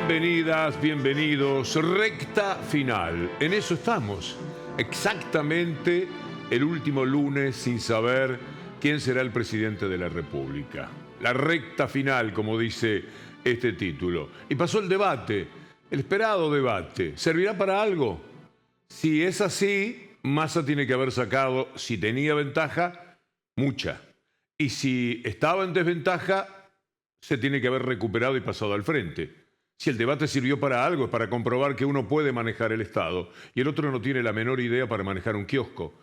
Bienvenidas, bienvenidos. Recta final. En eso estamos. Exactamente el último lunes sin saber quién será el presidente de la República. La recta final, como dice este título. Y pasó el debate, el esperado debate. ¿Servirá para algo? Si es así, Massa tiene que haber sacado, si tenía ventaja, mucha. Y si estaba en desventaja, se tiene que haber recuperado y pasado al frente. Si el debate sirvió para algo, es para comprobar que uno puede manejar el Estado y el otro no tiene la menor idea para manejar un kiosco,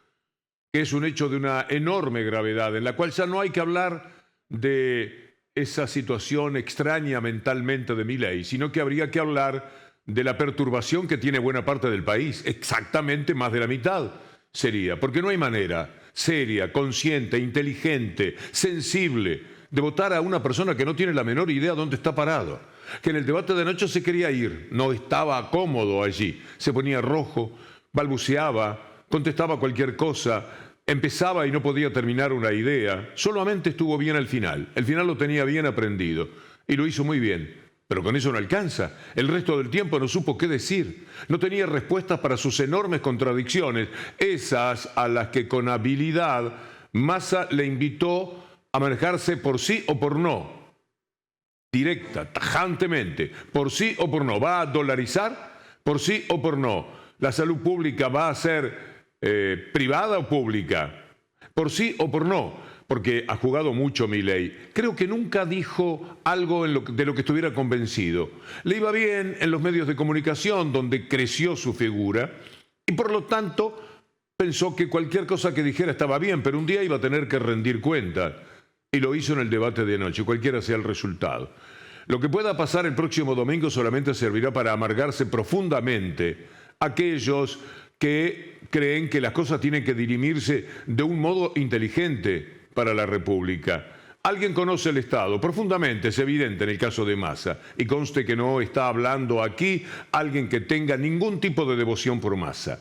que es un hecho de una enorme gravedad, en la cual ya no hay que hablar de esa situación extraña mentalmente de Milei, sino que habría que hablar de la perturbación que tiene buena parte del país, exactamente más de la mitad sería, porque no hay manera seria, consciente, inteligente, sensible, de votar a una persona que no tiene la menor idea dónde está parado, que en el debate de anoche se quería ir, no estaba cómodo allí, se ponía rojo, balbuceaba, contestaba cualquier cosa, empezaba y no podía terminar una idea, solamente estuvo bien al final lo tenía bien aprendido y lo hizo muy bien. Pero con eso no alcanza. El resto del tiempo no supo qué decir. No tenía respuestas para sus enormes contradicciones, esas a las que con habilidad Massa le invitó a manejarse por sí o por no. Directa, tajantemente, por sí o por no. ¿Va a dolarizar? Por sí o por no. ¿La salud pública va a ser privada o pública? Por sí o por no. Porque ha jugado mucho Milei. Creo que nunca dijo algo de lo que estuviera convencido. Le iba bien en los medios de comunicación, donde creció su figura, y por lo tanto pensó que cualquier cosa que dijera estaba bien, pero un día iba a tener que rendir cuenta. Y lo hizo en el debate de anoche, cualquiera sea el resultado. Lo que pueda pasar el próximo domingo solamente servirá para amargarse profundamente aquellos que creen que las cosas tienen que dirimirse de un modo inteligente para la República. Alguien conoce el Estado profundamente, es evidente en el caso de Massa, y conste que no está hablando aquí alguien que tenga ningún tipo de devoción por Massa.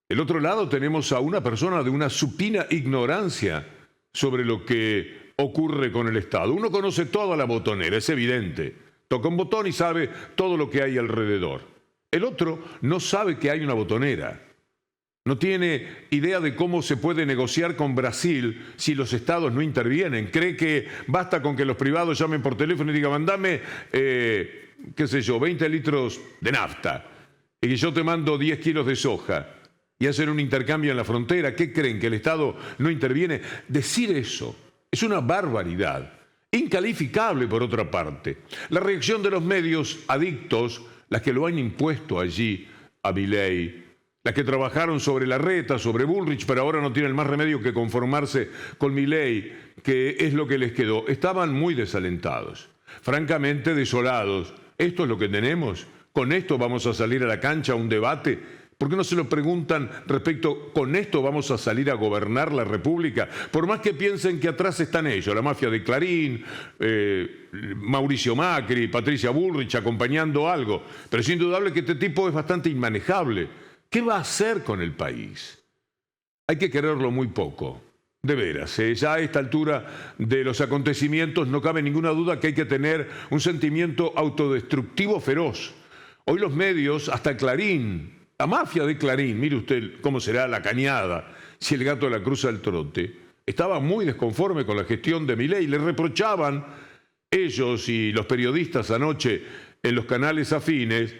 Del otro lado tenemos a una persona de una supina ignorancia sobre lo que ocurre con el Estado. Uno conoce toda la botonera, es evidente. Toca un botón y sabe todo lo que hay alrededor. El otro no sabe que hay una botonera. No tiene idea de cómo se puede negociar con Brasil si los estados no intervienen. Cree que basta con que los privados llamen por teléfono y digan, mandame, 20 litros de nafta y que yo te mando 10 kilos de soja y hacen un intercambio en la frontera. ¿Qué creen? ¿Que el Estado no interviene? Decir eso es una barbaridad, incalificable por otra parte. La reacción de los medios adictos, las que lo han impuesto allí a Milei, las que trabajaron sobre Larreta, sobre Bullrich, pero ahora no tienen más remedio que conformarse con Milei, que es lo que les quedó. Estaban muy desalentados, francamente desolados. ¿Esto es lo que tenemos? ¿Con esto vamos a salir a la cancha a un debate? ¿Por qué no se lo preguntan respecto, con esto vamos a salir a gobernar la República? Por más que piensen que atrás están ellos, la mafia de Clarín, Mauricio Macri, Patricia Bullrich acompañando algo. Pero es indudable que este tipo es bastante inmanejable. ¿Qué va a hacer con el país? Hay que quererlo muy poco, de veras. Ya a esta altura de los acontecimientos no cabe ninguna duda que hay que tener un sentimiento autodestructivo feroz. Hoy los medios, hasta Clarín, la mafia de Clarín, mire usted cómo será la cañada si el gato la cruza el trote, estaba muy desconforme con la gestión de Milei. Le reprochaban ellos y los periodistas anoche en los canales afines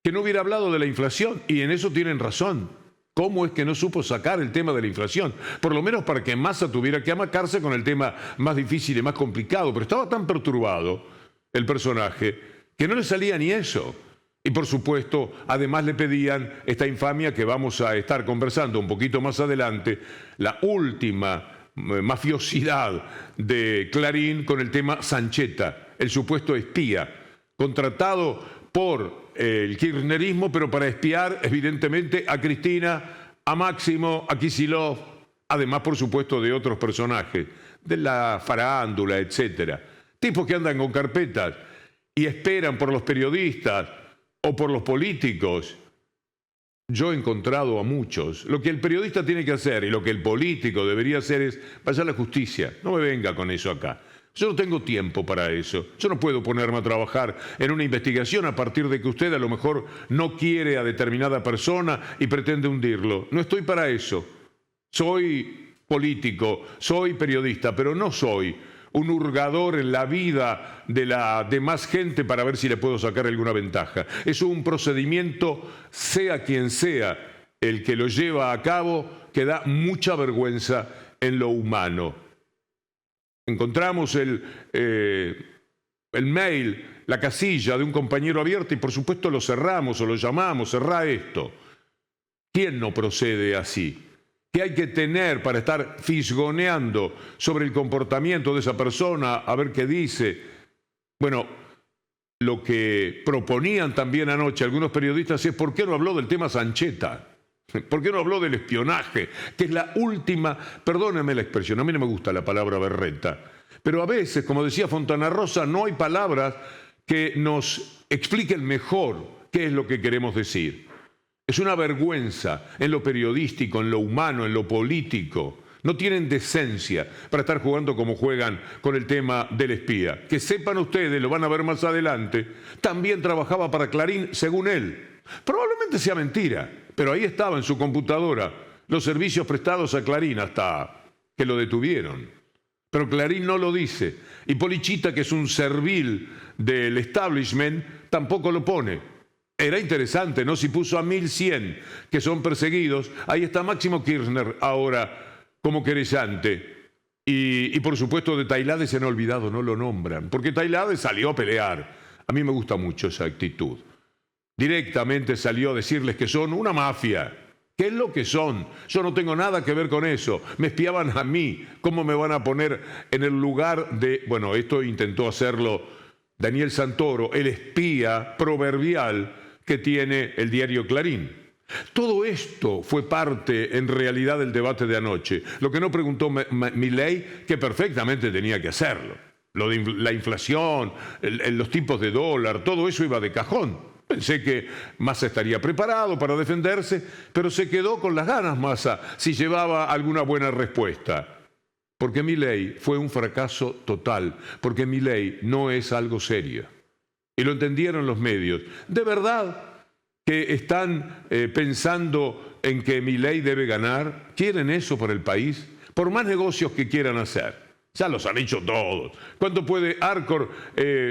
que no hubiera hablado de la inflación, y en eso tienen razón. ¿Cómo es que no supo sacar el tema de la inflación? Por lo menos para que Massa tuviera que amacarse con el tema más difícil y más complicado, pero estaba tan perturbado el personaje que no le salía ni eso. Y por supuesto, además le pedían esta infamia que vamos a estar conversando un poquito más adelante, la última mafiosidad de Clarín con el tema Sancheta, el supuesto espía, contratado por el kirchnerismo, pero para espiar, evidentemente, a Cristina, a Máximo, a Kicillof, además, por supuesto, de otros personajes, de la farándula, etcétera. Tipos que andan con carpetas y esperan por los periodistas o por los políticos. Yo he encontrado a muchos. Lo que el periodista tiene que hacer y lo que el político debería hacer es vaya a la justicia. No me venga con eso acá. Yo no tengo tiempo para eso. Yo no puedo ponerme a trabajar en una investigación a partir de que usted a lo mejor no quiere a determinada persona y pretende hundirlo. No estoy para eso. Soy político, soy periodista, pero no soy un hurgador en la vida de la demás gente para ver si le puedo sacar alguna ventaja. Es un procedimiento, sea quien sea el que lo lleva a cabo, que da mucha vergüenza en lo humano. Encontramos el mail, la casilla de un compañero abierta y por supuesto lo cerramos o lo llamamos, cerrá esto. ¿Quién no procede así? ¿Qué hay que tener para estar fisgoneando sobre el comportamiento de esa persona, a ver qué dice? Bueno, lo que proponían también anoche algunos periodistas es ¿por qué no habló del tema Sancheta? ¿Por qué no habló del espionaje? Que es la última, perdóneme la expresión, a mí no me gusta la palabra berreta, pero a veces, como decía Fontana Rosa, no hay palabras que nos expliquen mejor qué es lo que queremos decir. Es una vergüenza en lo periodístico, en lo humano, en lo político. No tienen decencia para estar jugando como juegan con el tema del espía. Que sepan ustedes, lo van a ver más adelante, también trabajaba para Clarín, según él. Probablemente sea mentira, pero ahí estaba en su computadora los servicios prestados a Clarín hasta que lo detuvieron. Pero Clarín no lo dice. Y Polichita, que es un servil del establishment, tampoco lo pone. Era interesante, ¿no? Si puso a 1.100 que son perseguidos, ahí está Máximo Kirchner ahora como querellante. Y por supuesto de Tailade se han olvidado, no lo nombran, porque Tailade salió a pelear. A mí me gusta mucho esa actitud. Directamente salió a decirles que son una mafia. ¿Qué es lo que son? Yo no tengo nada que ver con eso. Me espiaban a mí. ¿Cómo me van a poner en el lugar de...? Bueno, esto intentó hacerlo Daniel Santoro, el espía proverbial que tiene el diario Clarín. Todo esto fue parte, en realidad, del debate de anoche. Lo que no preguntó Milei, que perfectamente tenía que hacerlo. Lo de la inflación, los tipos de dólar, todo eso iba de cajón. Pensé que Massa estaría preparado para defenderse, pero se quedó con las ganas Massa si llevaba alguna buena respuesta. Porque Milei fue un fracaso total, porque Milei no es algo serio. Y lo entendieron los medios. ¿De verdad que están pensando en que Milei debe ganar? ¿Quieren eso para el país? Por más negocios que quieran hacer. Ya los han hecho todos. ¿Cuánto puede Arcor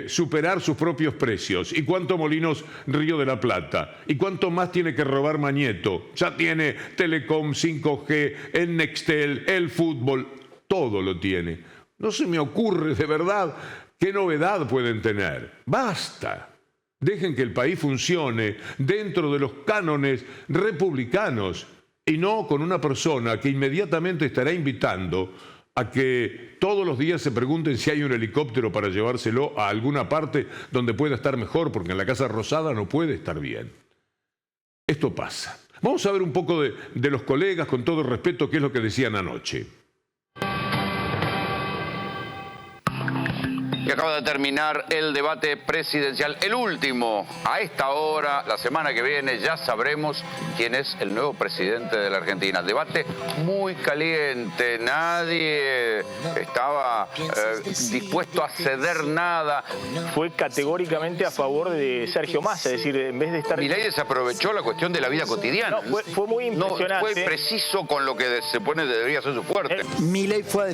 superar sus propios precios? ¿Y cuánto Molinos Río de la Plata? ¿Y cuánto más tiene que robar Mañeto? Ya tiene Telecom, 5G, el Nextel, el fútbol, todo lo tiene. No se me ocurre de verdad qué novedad pueden tener. ¡Basta! Dejen que el país funcione dentro de los cánones republicanos y no con una persona que inmediatamente estará invitando a que todos los días se pregunten si hay un helicóptero para llevárselo a alguna parte donde pueda estar mejor, porque en la Casa Rosada no puede estar bien. Esto pasa. Vamos a ver un poco de los colegas, con todo respeto, qué es lo que decían anoche. Y acaba de terminar el debate presidencial, el último. A esta hora, la semana que viene, ya sabremos quién es el nuevo presidente de la Argentina. Debate muy caliente, nadie estaba dispuesto a ceder nada. Fue categóricamente a favor de Sergio Massa, es decir, en vez de estar... Milei desaprovechó la cuestión de la vida cotidiana. No, fue muy impresionante. No, fue preciso con lo que se pone debería ser su fuerte. Milei fue a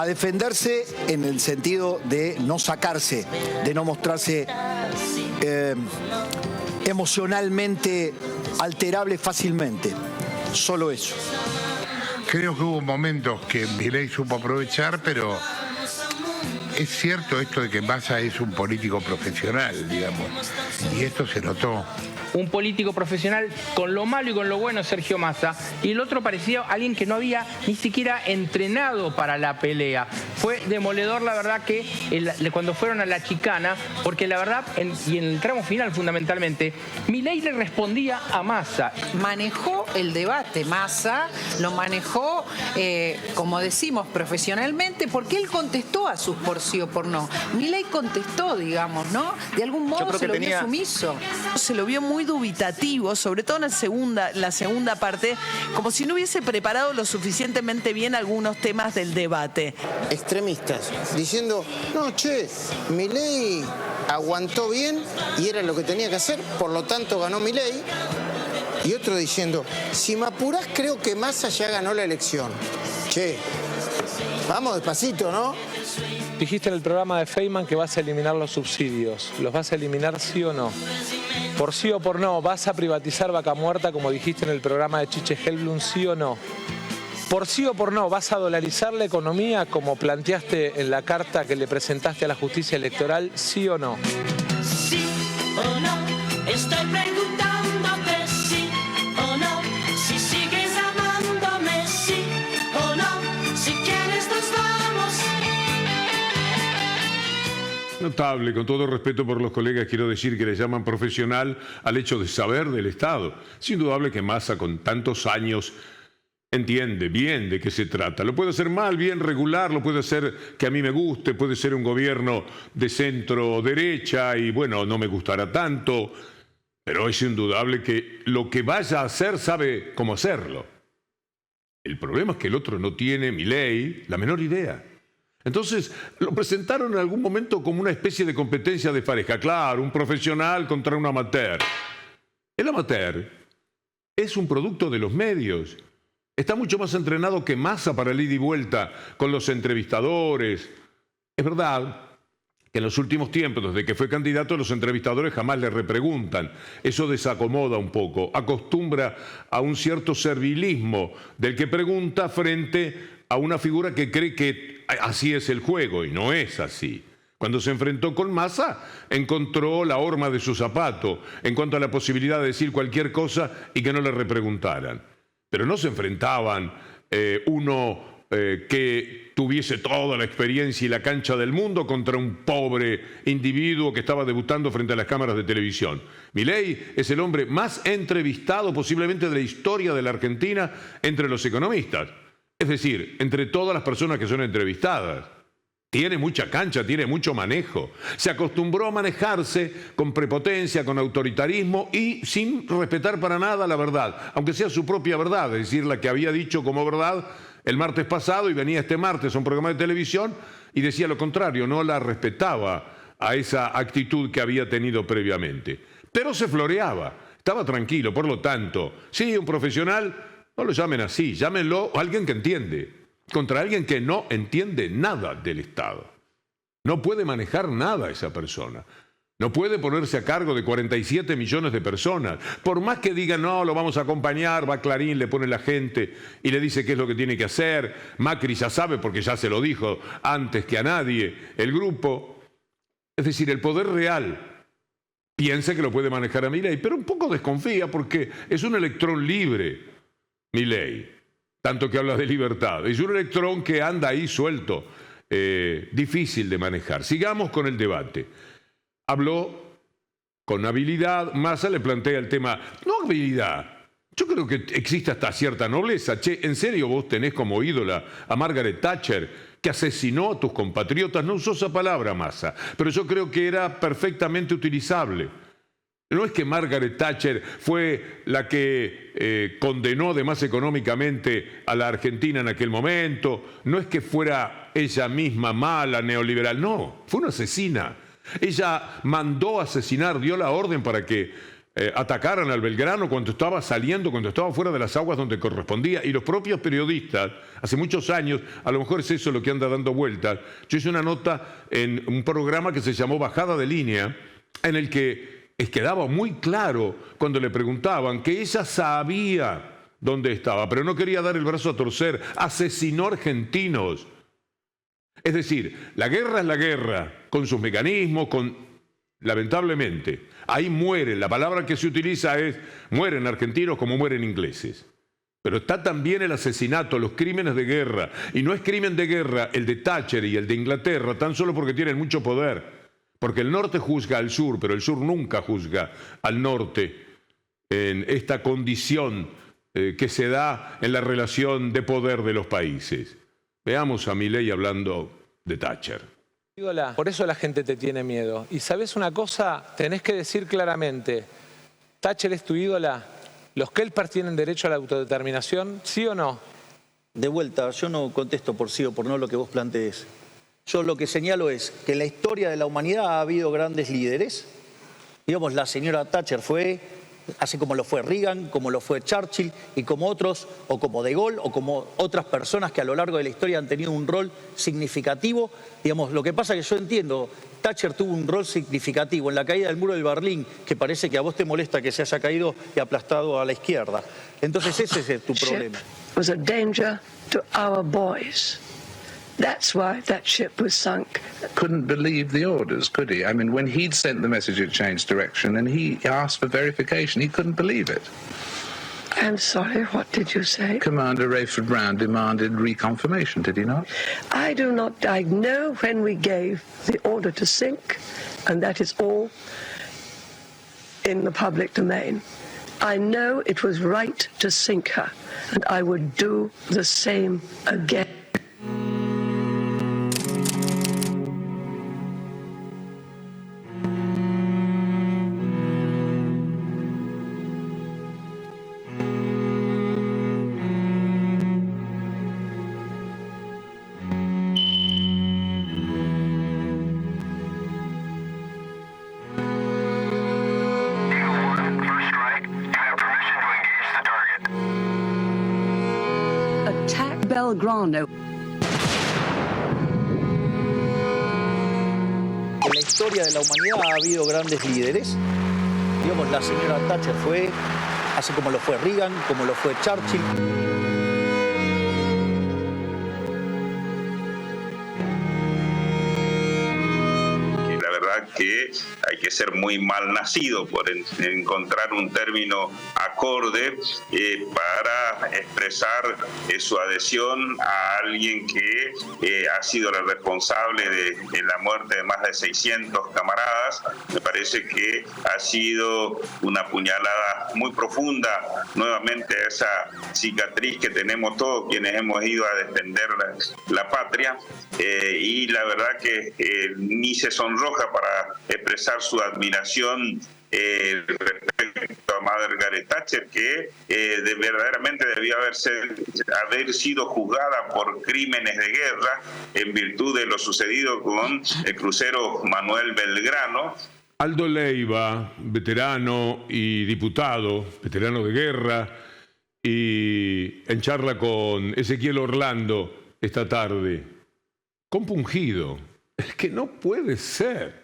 defenderse en el sentido de no sacarse, de no mostrarse emocionalmente alterable fácilmente. Solo eso. Creo que hubo momentos que Milei supo aprovechar, pero es cierto esto de que Massa es un político profesional, digamos, y esto se notó. Un político profesional con lo malo y con lo bueno, Sergio Massa, y el otro parecía alguien que no había ni siquiera entrenado para la pelea. Fue demoledor, la verdad, que cuando fueron a la chicana, porque la verdad, y en el tramo final fundamentalmente, Milei le respondía a Massa. Manejó el debate Massa, lo manejó, como decimos, profesionalmente, porque él contestó a sus por sí o por no. Milei contestó, digamos, ¿no? De algún modo se lo vio sumiso, se lo vio muy muy dubitativo, sobre todo en la segunda parte, como si no hubiese preparado lo suficientemente bien algunos temas del debate. Extremistas, diciendo, no, che, Milei aguantó bien y era lo que tenía que hacer, por lo tanto ganó Milei. Y otro diciendo, si me apurás creo que Massa ya ganó la elección. Che, vamos despacito, ¿no? Dijiste en el programa de Feynman que vas a eliminar los subsidios. ¿Los vas a eliminar sí o no? Por sí o por no, ¿vas a privatizar Vaca Muerta como dijiste en el programa de Chiche Helblum, sí o no? Por sí o por no, ¿vas a dolarizar la economía como planteaste en la carta que le presentaste a la justicia electoral, sí o no? Sí o no, estoy preguntándote sí o no, si sigues amándome, sí o no, si quieres nos vamos. Notable, con todo respeto por los colegas, quiero decir que le llaman profesional al hecho de saber del Estado. Es indudable que Massa, con tantos años, entiende bien de qué se trata. Lo puede hacer mal, bien, regular, lo puede hacer que a mí me guste, puede ser un gobierno de centro-derecha y bueno, no me gustará tanto, pero es indudable que lo que vaya a hacer sabe cómo hacerlo. El problema es que el otro no tiene, Milei, la menor idea. Entonces lo presentaron en algún momento como una especie de competencia de pareja. Claro, un profesional contra un amateur. El amateur es un producto de los medios. Está mucho más entrenado que Massa para el ida y vuelta con los entrevistadores. Es verdad que en los últimos tiempos, desde que fue candidato, los entrevistadores jamás le repreguntan. Eso desacomoda un poco, acostumbra a un cierto servilismo del que pregunta frente a una figura que cree que así es el juego, y no es así. Cuando se enfrentó con Massa, encontró la horma de su zapato en cuanto a la posibilidad de decir cualquier cosa y que no le repreguntaran. Pero no se enfrentaban uno que tuviese toda la experiencia y la cancha del mundo contra un pobre individuo que estaba debutando frente a las cámaras de televisión. Milei es el hombre más entrevistado posiblemente de la historia de la Argentina entre los economistas. Es decir, entre todas las personas que son entrevistadas. Tiene mucha cancha, tiene mucho manejo. Se acostumbró a manejarse con prepotencia, con autoritarismo y sin respetar para nada la verdad, aunque sea su propia verdad, es decir, la que había dicho como verdad el martes pasado y venía este martes a un programa de televisión y decía lo contrario, no la respetaba a esa actitud que había tenido previamente. Pero se floreaba, estaba tranquilo, por lo tanto, sí, un profesional, no lo llamen así, llámenlo a alguien que entiende, contra alguien que no entiende nada del Estado. No puede manejar nada esa persona. No puede ponerse a cargo de 47 millones de personas. Por más que digan, no, lo vamos a acompañar, va Clarín, le pone la gente y le dice qué es lo que tiene que hacer. Macri ya sabe, porque ya se lo dijo antes que a nadie, el grupo. Es decir, el poder real piensa que lo puede manejar a Milei, pero un poco desconfía porque es un electrón libre, Milei. Tanto que habla de libertad. Es un electrón que anda ahí suelto, difícil de manejar. Sigamos con el debate. Habló con habilidad, Massa le plantea el tema, no habilidad, yo creo que existe hasta cierta nobleza. Che, ¿en serio vos tenés como ídola a Margaret Thatcher, que asesinó a tus compatriotas? No usó esa palabra Massa, pero yo creo que era perfectamente utilizable. No es que Margaret Thatcher fue la que condenó además económicamente a la Argentina en aquel momento, no es que fuera ella misma mala, neoliberal, no, fue una asesina. Ella mandó asesinar, dio la orden para que atacaran al Belgrano cuando estaba saliendo, cuando estaba fuera de las aguas donde correspondía, y los propios periodistas, hace muchos años, a lo mejor es eso lo que anda dando vueltas, yo hice una nota en un programa que se llamó Bajada de Línea, en el que quedaba muy claro cuando le preguntaban que ella sabía dónde estaba, pero no quería dar el brazo a torcer, asesinó argentinos. Es decir, la guerra es la guerra, con sus mecanismos, lamentablemente, ahí mueren, la palabra que se utiliza es, mueren argentinos como mueren ingleses. Pero está también el asesinato, los crímenes de guerra, y no es crimen de guerra el de Thatcher y el de Inglaterra, tan solo porque tienen mucho poder, porque el norte juzga al sur, pero el sur nunca juzga al norte en esta condición que se da en la relación de poder de los países. Veamos a Milei hablando de Thatcher. Por eso la gente te tiene miedo. Y ¿sabes una cosa? Tenés que decir claramente, ¿Thatcher es tu ídola? ¿Los Kelpers tienen derecho a la autodeterminación? ¿Sí o no? De vuelta, yo no contesto por sí o por no lo que vos plantees. Yo lo que señalo es que en la historia de la humanidad ha habido grandes líderes. Digamos, la señora Thatcher fue, así como lo fue Reagan, como lo fue Churchill y como otros, o como De Gaulle, o como otras personas que a lo largo de la historia han tenido un rol significativo. Digamos, lo que pasa es que yo entiendo, Thatcher tuvo un rol significativo en la caída del muro de Berlín, que parece que a vos te molesta que se haya caído y aplastado a la izquierda. Entonces ese es tu problema. Was a danger to our boys. That's why that ship was sunk. Couldn't believe the orders, could he? I mean, when he'd sent the message it changed direction and he asked for verification, he couldn't believe it. I'm sorry, what did you say? Commander Rayford Brown demanded reconfirmation, did he not? I do not. I know when we gave the order to sink, and that is all in the public domain. I know it was right to sink her, and I would do the same again. Belgrano. En la historia de la humanidad ha habido grandes líderes. Digamos, la señora Thatcher fue, así como lo fue Reagan, como lo fue Churchill. Que hay que ser muy mal nacido por encontrar un término acorde para expresar su adhesión a alguien que ha sido el responsable de la muerte de más de 600 camaradas. Me parece que ha sido una puñalada muy profunda, nuevamente esa cicatriz que tenemos todos quienes hemos ido a defender la patria, y la verdad que ni se sonroja para expresar su admiración respecto a Margaret Thatcher, que verdaderamente debió haber sido juzgada por crímenes de guerra en virtud de lo sucedido con el crucero Manuel Belgrano. Aldo Leiva, veterano y diputado, veterano de guerra, y en charla con Ezequiel Orlando esta tarde, compungido. Es que no puede ser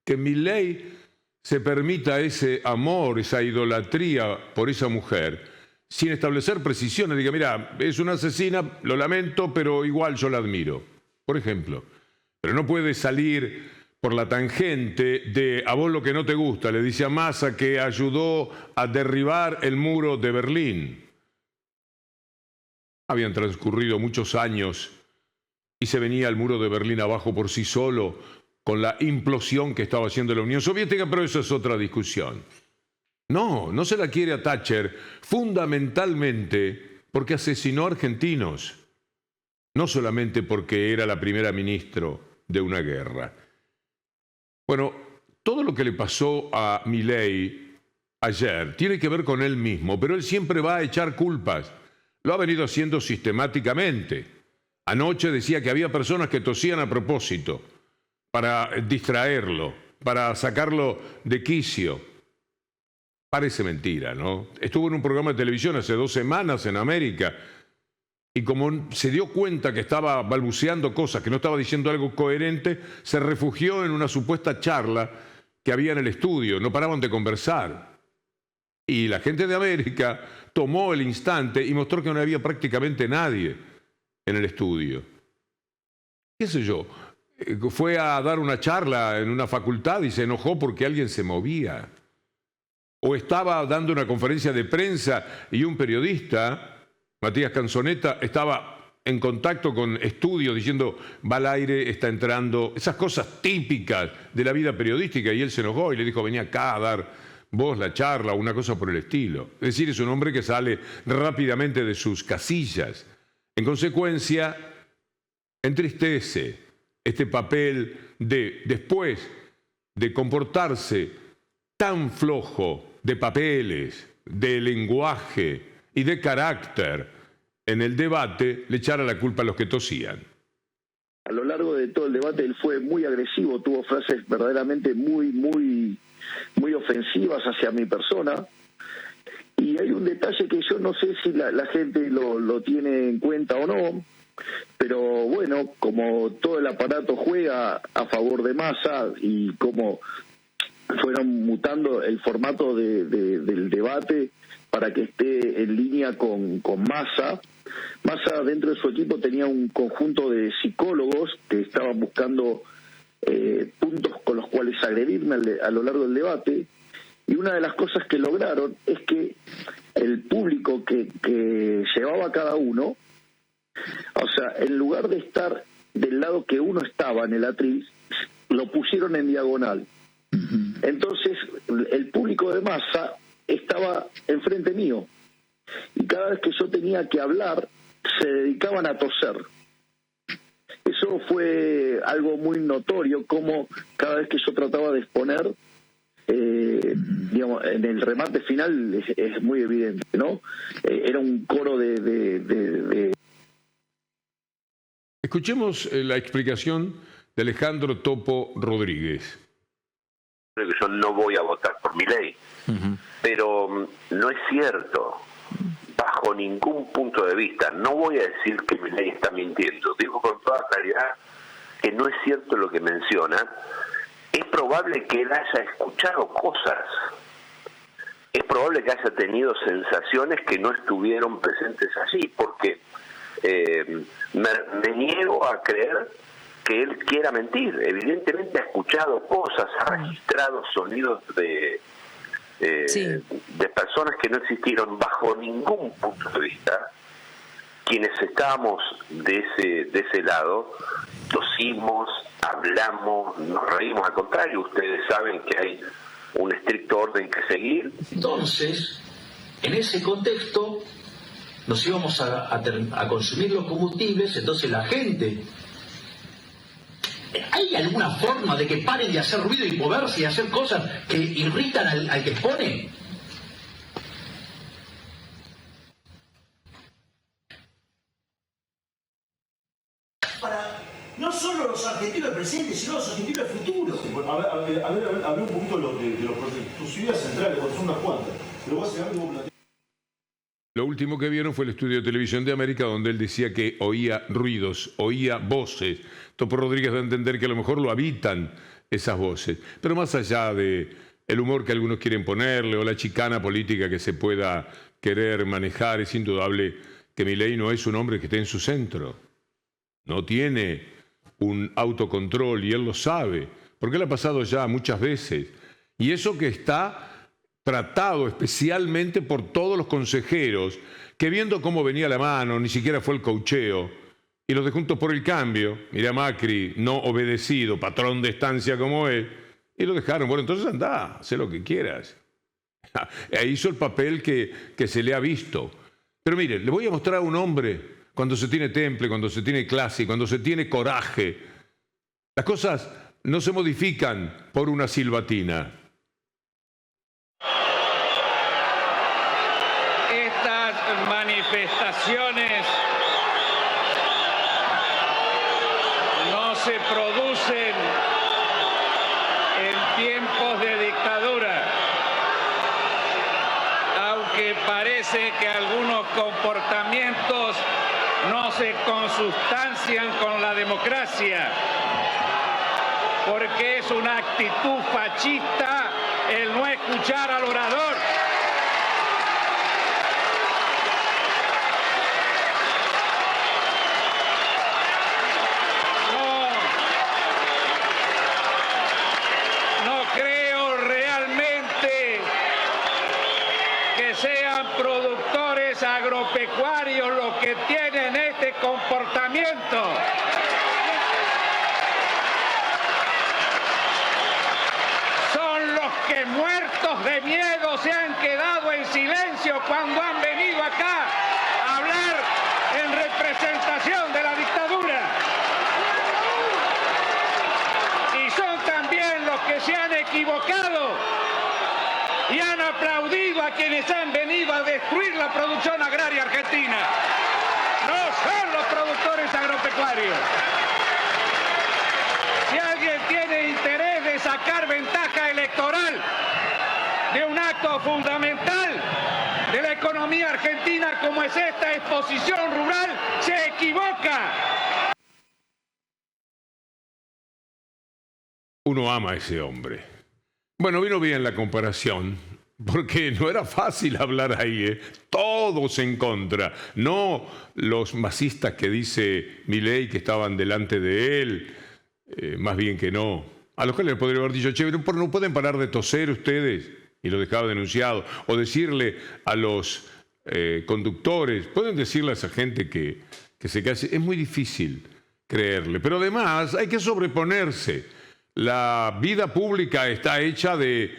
que Milei se permita ese amor, esa idolatría por esa mujer, sin establecer precisiones. Diga, mira, es una asesina, lo lamento, pero igual yo la admiro, por ejemplo. Pero no puede salir por la tangente de a vos lo que no te gusta. Le dice a Massa que ayudó a derribar el muro de Berlín. Habían transcurrido muchos años y se venía el muro de Berlín abajo por sí solo, con la implosión que estaba haciendo la Unión Soviética, pero eso es otra discusión. No se la quiere a Thatcher fundamentalmente porque asesinó argentinos, no solamente porque era la primera ministra de una guerra. Bueno, todo lo que le pasó a Milei ayer tiene que ver con él mismo, pero él siempre va a echar culpas. Lo ha venido haciendo sistemáticamente. Anoche decía que había personas que tosían a propósito para distraerlo, para sacarlo de quicio. Parece mentira, ¿no? Estuvo en un programa de televisión hace 2 semanas en América y como se dio cuenta que estaba balbuceando cosas, que no estaba diciendo algo coherente, se refugió en una supuesta charla que había en el estudio. No paraban de conversar. Y la gente de América tomó el instante y mostró que no había prácticamente nadie en el estudio. ¿Qué sé yo? Fue a dar una charla en una facultad y se enojó porque alguien se movía. O estaba dando una conferencia de prensa y un periodista, Matías Canzoneta, estaba en contacto con estudios diciendo va al aire, está entrando, esas cosas típicas de la vida periodística, y él se enojó y le dijo vení acá a dar vos la charla o una cosa por el estilo. Es decir, es un hombre que sale rápidamente de sus casillas. En consecuencia, entristece este papel de, después de comportarse tan flojo de papeles, de lenguaje y de carácter en el debate, le echara la culpa a los que tosían. A lo largo de todo el debate él fue muy agresivo, tuvo frases verdaderamente muy ofensivas hacia mi persona. Y hay un detalle que yo no sé si la gente lo tiene en cuenta o no, pero bueno, como todo el aparato juega a favor de Massa y como fueron mutando el formato del debate para que esté en línea con Massa, Massa dentro de su equipo tenía un conjunto de psicólogos que estaban buscando puntos con los cuales agredirme a lo largo del debate, y una de las cosas que lograron es que el público que llevaba cada uno, o sea, en lugar de estar del lado que uno estaba en el atril, lo pusieron en diagonal. Entonces el público de Massa estaba enfrente mío, y cada vez que yo tenía que hablar se dedicaban a toser. Eso fue algo muy notorio, como cada vez que yo trataba de exponer, digamos, en el remate final es muy evidente, ¿no? Era un coro de... Escuchemos la explicación de Alejandro Topo Rodríguez. Creo que yo no voy a votar por Milei, pero no es cierto, bajo ningún punto de vista. No voy a decir que Milei está mintiendo, digo con toda claridad que no es cierto lo que menciona. Es probable que él haya escuchado cosas, es probable que haya tenido sensaciones que no estuvieron presentes allí, porque me niego a creer que él quiera mentir. Evidentemente ha escuchado cosas, ha registrado sonidos de personas que no existieron bajo ningún punto de vista. Quienes estábamos de ese lado, tosimos, hablamos, nos reímos. Al contrario, ustedes saben que hay un estricto orden que seguir. Entonces, en ese contexto, nos íbamos a consumir los combustibles. Entonces la gente... ¿Hay alguna forma de que paren de hacer ruido y moverse y hacer cosas que irritan al que expone? Para no solo los argentinos del presente, sino los argentinos del futuro. Bueno, a ver, hablé un poquito de tus ideas centrales, porque son unas cuantas. Pero básicamente vos planteás. Lo último que vieron fue el estudio de Televisión de América, donde él decía que oía ruidos, oía voces. Topo Rodríguez da a entender que a lo mejor lo habitan esas voces. Pero más allá de el humor que algunos quieren ponerle o la chicana política que se pueda querer manejar, es indudable que Milei no es un hombre que esté en su centro. No tiene un autocontrol y él lo sabe, porque él ha pasado ya muchas veces. Y eso que está tratado especialmente por todos los consejeros, que viendo cómo venía la mano, ni siquiera fue el coacheo, y los de Juntos por el Cambio, mirá Macri, no obedecido, patrón de estancia como él, y lo dejaron. Bueno, entonces anda, haz lo que quieras. Hizo el papel que se le ha visto. Pero mire, le voy a mostrar a un hombre, cuando se tiene temple, cuando se tiene clase, cuando se tiene coraje. Las cosas no se modifican por una silbatina. Manifestaciones no se producen en tiempos de dictadura, aunque parece que algunos comportamientos no se consustancian con la democracia, porque es una actitud fascista el no escuchar al orador. Productores agropecuarios los que tienen este comportamiento. Son los que muertos de miedo se han quedado en silencio cuando han venido acá a hablar en representación de la dictadura. Y son también los que se han equivocado y han aplaudido a quienes han venido a destruir la producción agraria argentina. No son los productores agropecuarios. Si alguien tiene interés de sacar ventaja electoral de un acto fundamental de la economía argentina como es esta exposición rural, se equivoca. Uno ama a ese hombre. Bueno, vino bien la comparación, porque no era fácil hablar ahí, ¿eh? Todos en contra, no los masistas que dice Milei que estaban delante de él, más bien que no. A los que le podría haber dicho, che, no pueden parar de toser ustedes, y lo dejaba denunciado, o decirle a los conductores, pueden decirle a esa gente que se case, es muy difícil creerle, pero además hay que sobreponerse. La vida pública está hecha de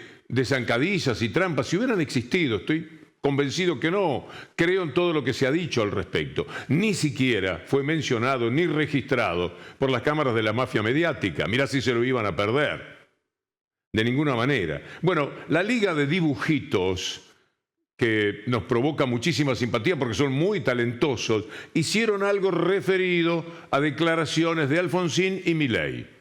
zancadillas y trampas. Si hubieran existido, estoy convencido que no, creo en todo lo que se ha dicho al respecto. Ni siquiera fue mencionado ni registrado por las cámaras de la mafia mediática. Mirá si se lo iban a perder. De ninguna manera. Bueno, la Liga de Dibujitos, que nos provoca muchísima simpatía porque son muy talentosos, hicieron algo referido a declaraciones de Alfonsín y Milei.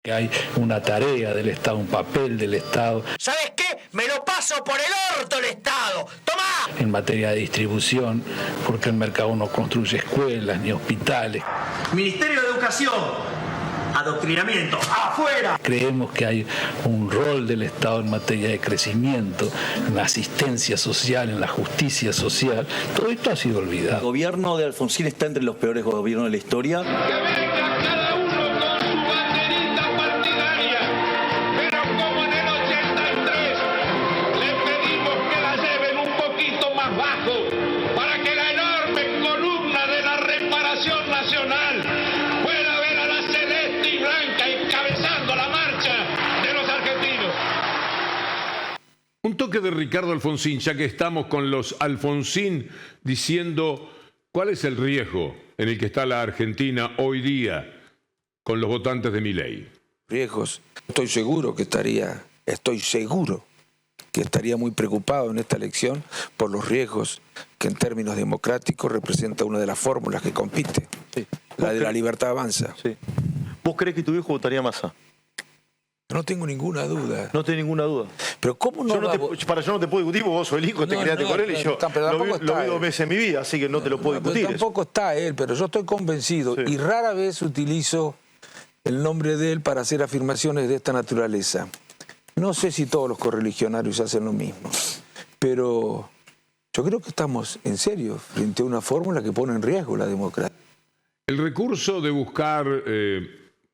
Hay una tarea del Estado, un papel del Estado. ¿Sabes qué? Me lo paso por el orto el Estado. ¡Tomá! En materia de distribución, porque el mercado no construye escuelas ni hospitales. Ministerio de Educación. Adoctrinamiento. ¡Afuera! Creemos que hay un rol del Estado en materia de crecimiento, en la asistencia social, en la justicia social. Todo esto ha sido olvidado. El gobierno de Alfonsín está entre los peores gobiernos de la historia. Un toque de Ricardo Alfonsín, ya que estamos con los Alfonsín diciendo cuál es el riesgo en el que está la Argentina hoy día con los votantes de Milei. Riesgos, estoy seguro que estaría muy preocupado en esta elección por los riesgos que en términos democráticos representa una de las fórmulas que compite, sí. La de la libertad avanza. Sí. ¿Vos crees que tu viejo votaría Massa? No tengo ninguna duda. No tengo ninguna duda. Pero ¿cómo no? Yo no te puedo discutir, vos sos el hijo, te criaste con él y yo lo vi 2 veces en mi vida, así que no te lo puedo discutir. Tampoco está él, pero yo estoy convencido y rara vez utilizo el nombre de él para hacer afirmaciones de esta naturaleza. No sé si todos los correligionarios hacen lo mismo, pero yo creo que estamos en serio frente a una fórmula que pone en riesgo la democracia. El recurso de buscar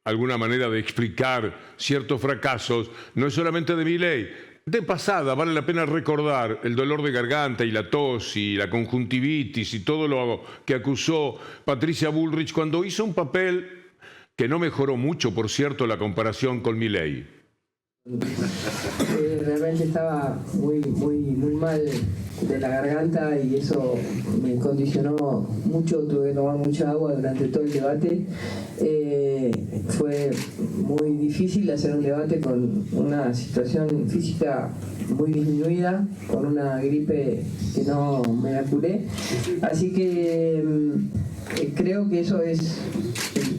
alguna manera de explicar ciertos fracasos no es solamente de Milei. De pasada, vale la pena recordar el dolor de garganta y la tos y la conjuntivitis y todo lo que acusó Patricia Bullrich cuando hizo un papel que no mejoró mucho, por cierto, la comparación con Milei. Realmente estaba muy mal de la garganta y eso me condicionó mucho, tuve que tomar mucha agua durante todo el debate. Fue muy difícil hacer un debate con una situación física muy disminuida, con una gripe que no me la curé. Así que creo que eso es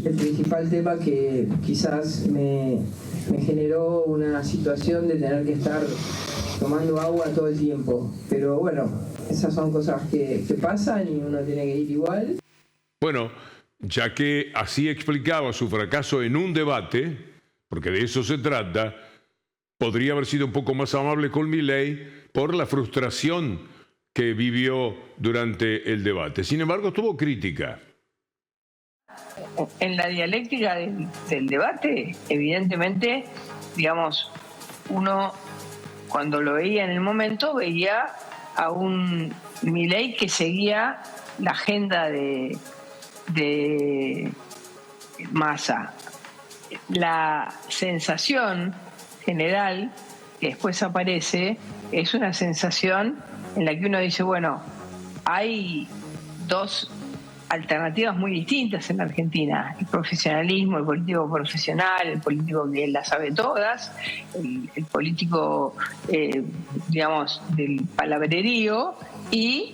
el principal tema que quizás me generó una situación de tener que estar tomando agua todo el tiempo. Pero bueno, esas son cosas que pasan y uno tiene que ir igual. Bueno, ya que así explicaba su fracaso en un debate, porque de eso se trata, podría haber sido un poco más amable con Milei por la frustración que vivió durante el debate. Sin embargo, tuvo crítica. En la dialéctica del debate, evidentemente, digamos, uno cuando lo veía en el momento veía a un Milei que seguía la agenda de Massa. La sensación general que después aparece es una sensación en la que uno dice, bueno, hay dos alternativas muy distintas en la Argentina. El profesionalismo, el político profesional, el político que las sabe todas, el político, digamos, del palabrerío, y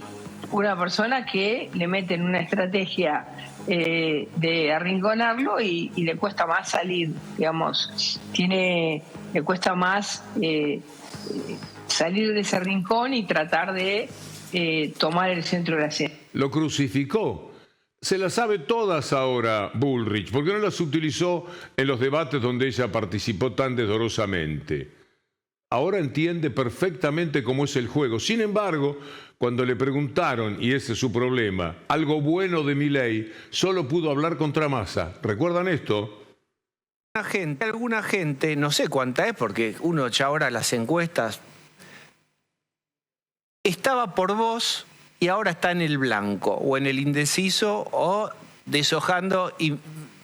una persona que le mete en una estrategia de arrinconarlo y le cuesta más salir, digamos, le cuesta más salir de ese rincón y tratar de tomar el centro de la escena. Lo crucificó. Se las sabe todas ahora Bullrich. ¿Por qué no las utilizó en los debates donde ella participó tan desdorosamente? Ahora entiende perfectamente cómo es el juego. Sin embargo, cuando le preguntaron, y ese es su problema, algo bueno de Milei, solo pudo hablar contra Massa. ¿Recuerdan esto? Alguna gente, no sé cuánta es, porque uno ya ahora las encuestas, estaba por vos y ahora está en el blanco, o en el indeciso, o deshojando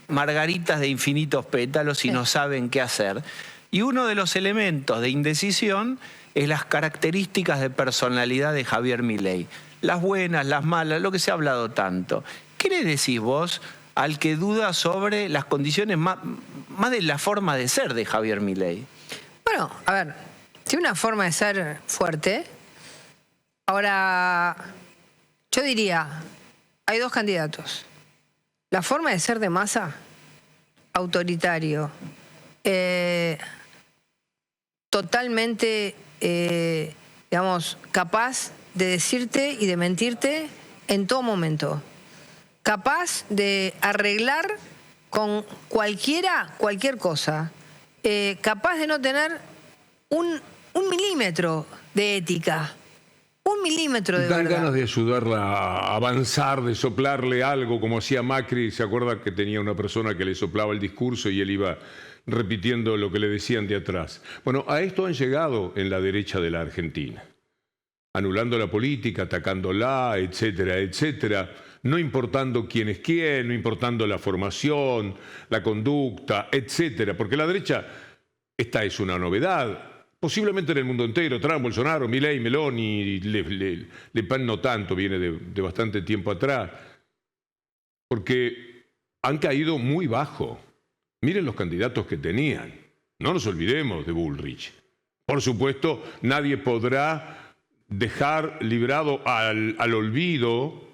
margaritas de infinitos pétalos y no saben qué hacer. Y uno de los elementos de indecisión es las características de personalidad de Javier Milei. Las buenas, las malas, lo que se ha hablado tanto. ¿Qué le decís vos al que duda sobre las condiciones más de la forma de ser de Javier Milei? Bueno, a ver, tiene una forma de ser fuerte. Ahora, yo diría, hay dos candidatos. La forma de ser de Massa, autoritario, totalmente, digamos, capaz de decirte y de mentirte en todo momento. Capaz de arreglar con cualquier cosa. Capaz de no tener un milímetro de ética. Un milímetro de Dan verdad. ganas de ayudarla a avanzar, de soplarle algo, como hacía Macri. ¿Se acuerda que tenía una persona que le soplaba el discurso y él iba repitiendo lo que le decían de atrás? Bueno, a esto han llegado en la derecha de la Argentina. Anulando la política, atacándola, etcétera, etcétera. No importando quién es quién, no importando la formación, la conducta, etcétera. Porque la derecha, esta es una novedad. Posiblemente en el mundo entero, Trump, Bolsonaro, Milei, Meloni, Le Pen no tanto, viene de bastante tiempo atrás, porque han caído muy bajo. Miren los candidatos que tenían, no nos olvidemos de Bullrich. Por supuesto, nadie podrá dejar librado al olvido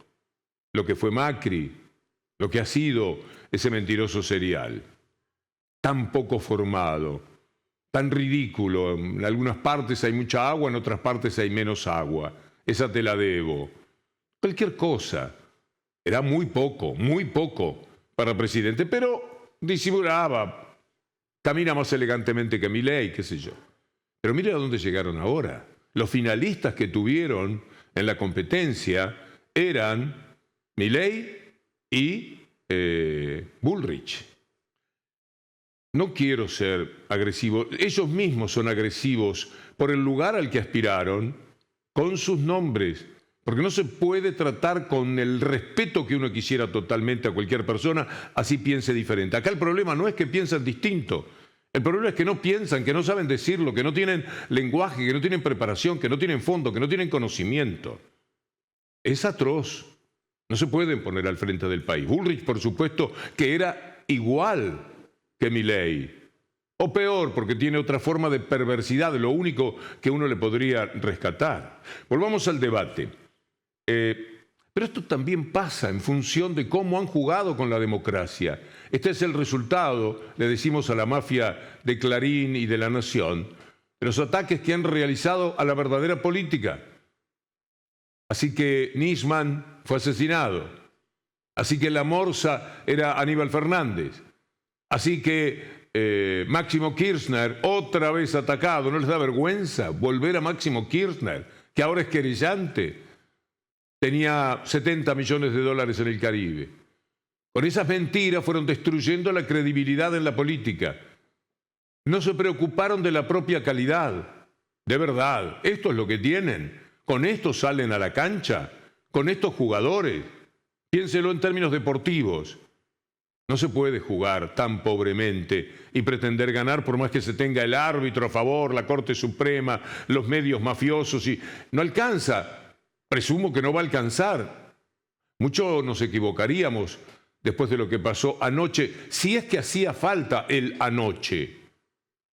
lo que fue Macri, lo que ha sido ese mentiroso serial, tan poco formado, tan ridículo. En algunas partes hay mucha agua, en otras partes hay menos agua. Esa te la debo. Cualquier cosa. Era muy poco para presidente, pero disimulaba. Camina más elegantemente que Milei, qué sé yo. Pero mire a dónde llegaron ahora. Los finalistas que tuvieron en la competencia eran Milei y Bullrich. No quiero ser agresivo. Ellos mismos son agresivos por el lugar al que aspiraron, con sus nombres. Porque no se puede tratar con el respeto que uno quisiera totalmente a cualquier persona, así piense diferente. Acá el problema no es que piensan distinto. El problema es que no piensan, que no saben decirlo, que no tienen lenguaje, que no tienen preparación, que no tienen fondo, que no tienen conocimiento. Es atroz. No se pueden poner al frente del país. Bullrich, por supuesto, que era igual que Milei, o peor, porque tiene otra forma de perversidad, lo único que uno le podría rescatar. Volvamos al debate. Pero esto también pasa en función de cómo han jugado con la democracia. Este es el resultado, le decimos a la mafia de Clarín y de La Nación, de los ataques que han realizado a la verdadera política. Así que Nisman fue asesinado. Así que la Morsa era Aníbal Fernández. Así que Máximo Kirchner, otra vez atacado. ¿No les da vergüenza volver a Máximo Kirchner, que ahora es querellante? Tenía 70 millones de dólares en el Caribe. Con esas mentiras fueron destruyendo la credibilidad en la política. No se preocuparon de la propia calidad. De verdad, esto es lo que tienen. Con esto salen a la cancha, con estos jugadores. Piénselo en términos deportivos. No se puede jugar tan pobremente y pretender ganar por más que se tenga el árbitro a favor, la Corte Suprema, los medios mafiosos. Y no alcanza. Presumo que no va a alcanzar. Mucho nos equivocaríamos después de lo que pasó anoche, si es que hacía falta el anoche,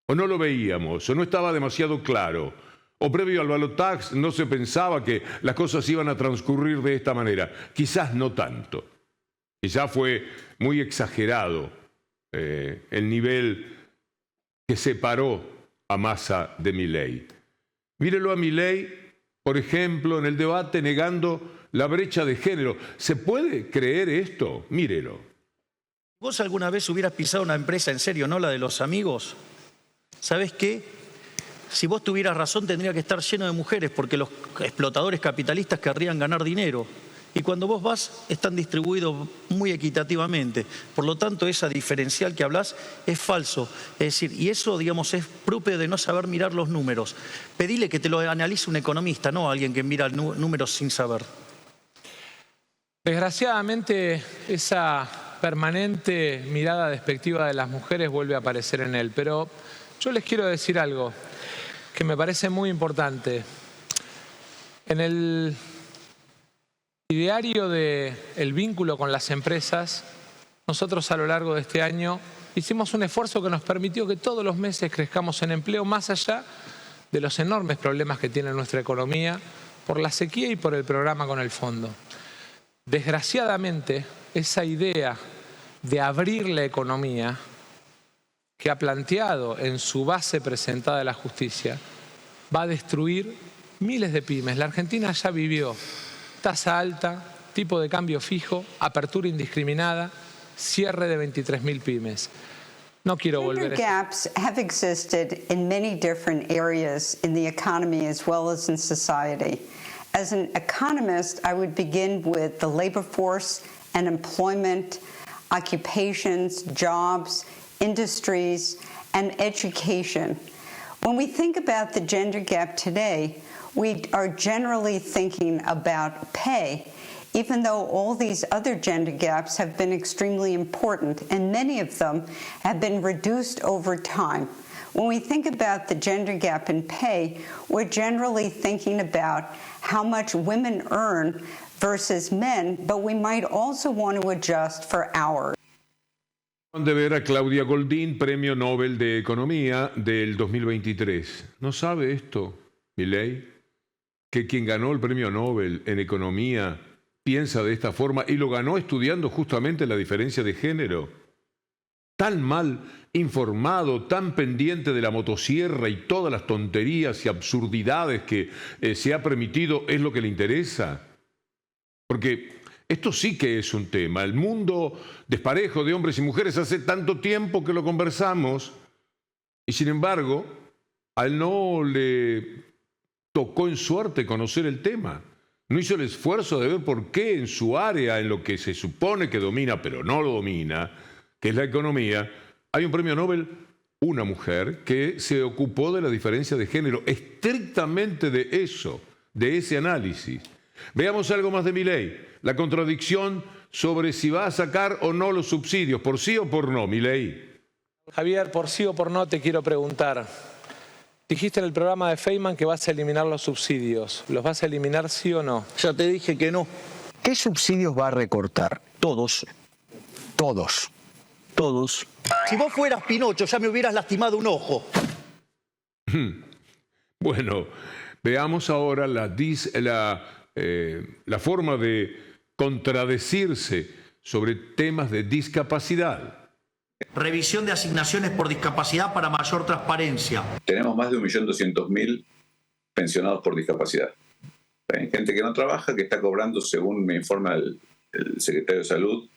o no lo veíamos, o no estaba demasiado claro, o previo al balotaje no se pensaba que las cosas iban a transcurrir de esta manera. Quizás no tanto. Quizás fue muy exagerado el nivel que separó a Massa de Milei. Mírelo a Milei, por ejemplo, en el debate negando la brecha de género. ¿Se puede creer esto? Mírelo. ¿Vos alguna vez hubieras pisado una empresa en serio, no la de los amigos? ¿Sabés qué? Si vos tuvieras razón tendría que estar lleno de mujeres porque los explotadores capitalistas querrían ganar dinero. Y cuando vos vas, están distribuidos muy equitativamente. Por lo tanto, esa diferencial que hablás es falso. Es decir, y eso, digamos, es propio de no saber mirar los números. Pedile que te lo analice un economista, no alguien que mira números sin saber. Desgraciadamente, esa permanente mirada despectiva de las mujeres vuelve a aparecer en él. Pero yo les quiero decir algo que me parece muy importante. En el ideario del vínculo con las empresas, nosotros a lo largo de este año hicimos un esfuerzo que nos permitió que todos los meses crezcamos en empleo, más allá de los enormes problemas que tiene nuestra economía por la sequía y por el programa con el fondo. Desgraciadamente, esa idea de abrir la economía que ha planteado en su base presentada de la justicia va a destruir miles de pymes. La Argentina ya vivió tasa alta, tipo de cambio fijo, apertura indiscriminada, cierre de 23.000 pymes. No quiero volver a Gender gaps have existed in many different areas in the economy as well as in society. As an economist, I would begin with the labor force and employment, occupations, jobs, industries, and education. When we think about the gender gap today, we are generally thinking about pay, even though all these other gender gaps have been extremely important, and many of them have been reduced over time. When we think about the gender gap in pay, we're generally thinking about how much women earn versus men, but we might also want to adjust for hours. De ver a Claudia Goldin, Premio Nobel de Economía del 2023. ¿No sabe esto, Milei? Que quien ganó el Premio Nobel en Economía piensa de esta forma y lo ganó estudiando justamente la diferencia de género. Tan mal informado, tan pendiente de la motosierra y todas las tonterías y absurdidades que se ha permitido es lo que le interesa. Porque esto sí que es un tema. El mundo desparejo de hombres y mujeres hace tanto tiempo que lo conversamos y sin embargo a él no le tocó en suerte conocer el tema. No hizo el esfuerzo de ver por qué en su área, en lo que se supone que domina, pero no lo domina, que es la economía, hay un premio Nobel, una mujer, que se ocupó de la diferencia de género, estrictamente de eso, de ese análisis. Veamos algo más de Milei, la contradicción sobre si va a sacar o no los subsidios, por sí o por no, Milei. Javier, por sí o por no te quiero preguntar. Dijiste en el programa de Feynman que vas a eliminar los subsidios. ¿Los vas a eliminar sí o no? Ya te dije que no. ¿Qué subsidios va a recortar? Todos. Todos. Todos. Si vos fueras Pinocho ya me hubieras lastimado un ojo. Bueno, veamos ahora la forma de contradecirse sobre temas de discapacidad. Revisión de asignaciones por discapacidad para mayor transparencia. Tenemos más de 1.200.000 pensionados por discapacidad. Hay gente que no trabaja, que está cobrando, según me informa el secretario de Salud,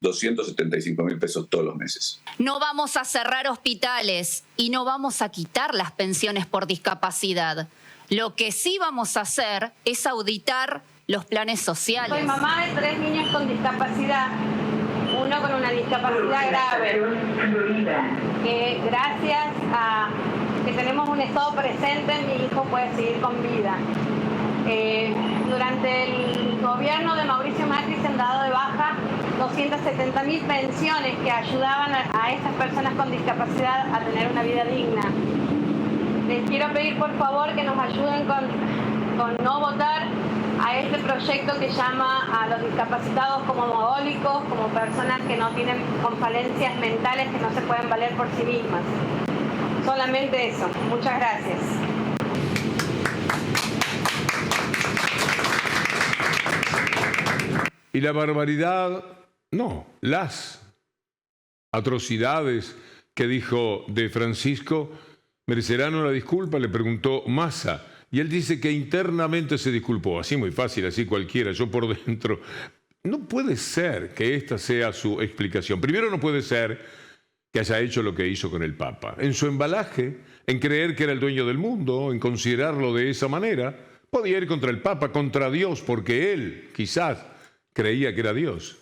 275.000 pesos todos los meses. No vamos a cerrar hospitales y no vamos a quitar las pensiones por discapacidad. Lo que sí vamos a hacer es auditar los planes sociales. Soy mamá de 3 niños con discapacidad. Uno con una discapacidad grave, que gracias a que tenemos un Estado presente, mi hijo puede seguir con vida. Durante el gobierno de Mauricio Macri se han dado de baja 270.000 pensiones que ayudaban a estas personas con discapacidad a tener una vida digna. Les quiero pedir por favor que nos ayuden con no votar a este proyecto que llama a los discapacitados como mogólicos, como personas que no tienen, con falencias mentales que no se pueden valer por sí mismas. Solamente eso. Muchas gracias. Y la barbaridad, no, las atrocidades que dijo de Francisco merecerán una disculpa, le preguntó Massa. Y él dice que internamente se disculpó. Así muy fácil, así cualquiera, yo por dentro. No puede ser que esta sea su explicación. Primero, no puede ser que haya hecho lo que hizo con el Papa. En su embalaje, en creer que era el dueño del mundo, en considerarlo de esa manera, podía ir contra el Papa, contra Dios, porque él quizás creía que era Dios.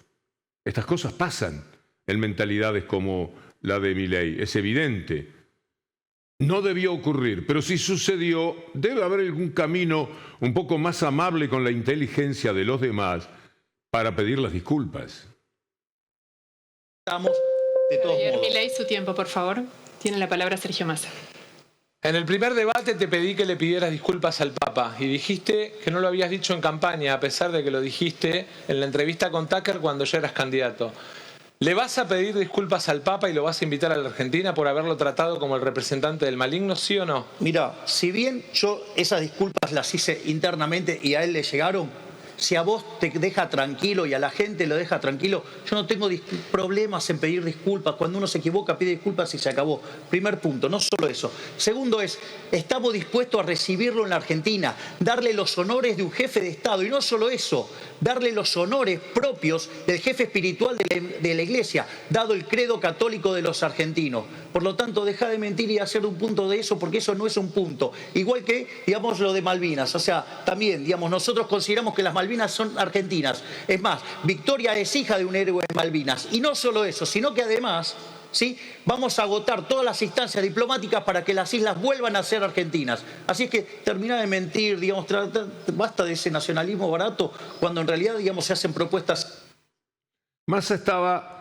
Estas cosas pasan en mentalidades como la de Milei, es evidente. No debió ocurrir, pero si sucedió, debe haber algún camino un poco más amable con la inteligencia de los demás para pedir las disculpas. Estamos de todos modos. Milei, su tiempo, por favor. Tiene la palabra Sergio Massa. En el primer debate te pedí que le pidieras disculpas al Papa y dijiste que no lo habías dicho en campaña, a pesar de que lo dijiste en la entrevista con Tucker cuando ya eras candidato. ¿Le vas a pedir disculpas al Papa y lo vas a invitar a la Argentina por haberlo tratado como el representante del maligno, sí o no? Mira, si bien yo esas disculpas las hice internamente y a él le llegaron, si a vos te deja tranquilo y a la gente lo deja tranquilo, yo no tengo problemas en pedir disculpas. Cuando uno se equivoca, pide disculpas y se acabó. Primer punto, no solo eso. Segundo es, estamos dispuestos a recibirlo en la Argentina, darle los honores de un jefe de Estado. Y no solo eso, darle los honores propios del jefe espiritual de la Iglesia, dado el credo católico de los argentinos. Por lo tanto, deja de mentir y hacer un punto de eso, porque eso no es un punto. Igual que, digamos, lo de Malvinas. O sea, también, digamos, nosotros consideramos que las Malvinas son argentinas. Es más, Victoria es hija de un héroe de Malvinas. Y no solo eso, sino que además, ¿sí?, vamos a agotar todas las instancias diplomáticas para que las islas vuelvan a ser argentinas. Así es que termina de mentir, digamos, basta de ese nacionalismo barato, cuando en realidad, digamos, se hacen propuestas. Massa estaba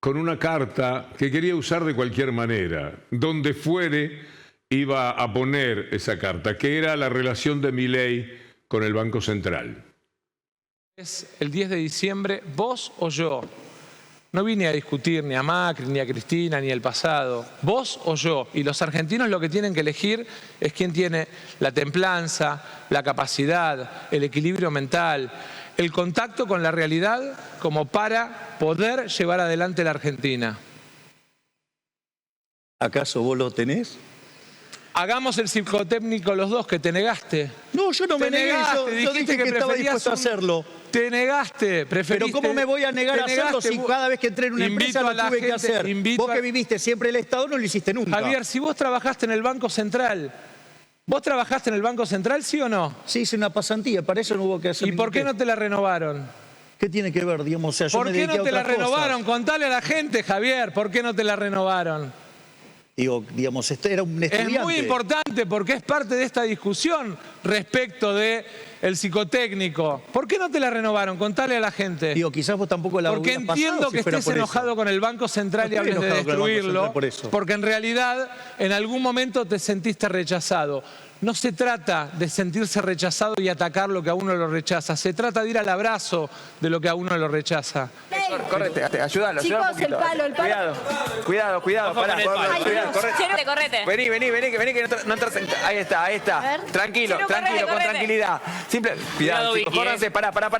con una carta que quería usar de cualquier manera. Donde fuere iba a poner esa carta, que era la relación de Milei con el Banco Central. Es el 10 de diciembre, vos o yo. No vine a discutir ni a Macri, ni a Cristina, ni el pasado. Vos o yo. Y los argentinos lo que tienen que elegir es quién tiene la templanza, la capacidad, el equilibrio mental, el contacto con la realidad como para poder llevar adelante la Argentina. ¿Acaso vos lo tenés? Hagamos el psicotécnico los dos, que te negaste. No, yo no me negué, yo dije que estaba dispuesto a hacerlo. Te negaste, preferiste. Pero ¿cómo me voy a negar a hacerlo si cada vez que entré en una empresa lo tuve que hacer? Vos que viviste siempre el Estado no lo hiciste nunca. Javier, si vos trabajaste en el Banco Central, ¿vos trabajaste en el Banco Central, sí o no? Sí, hice una pasantía, para eso no hubo que hacer. ¿Y por qué no te la renovaron? ¿Qué tiene que ver, digamos? O sea, yo ¿por qué no te la renovaron? Contale a la gente, Javier, ¿por qué no te la renovaron? Digo, digamos, este era un estudiante. Es muy importante porque es parte de esta discusión respecto del psicotécnico. ¿Por qué no te la renovaron? Contale a la gente. Digo, quizás vos tampoco la porque entiendo que estés enojado con el Banco Central y hables de destruirlo, porque en realidad en algún momento te sentiste rechazado. No se trata de sentirse rechazado y atacar lo que a uno lo rechaza. Se trata de ir al abrazo de lo que a uno lo rechaza. Correte, ayúdalo, Chicos, ayúdalo un poquito. Cuidado, pará, correte. Vení, que no entras en... Ahí está. Tranquilo, con tranquilidad. Simple, cuidado, chicos, córranse, pará. No, pará,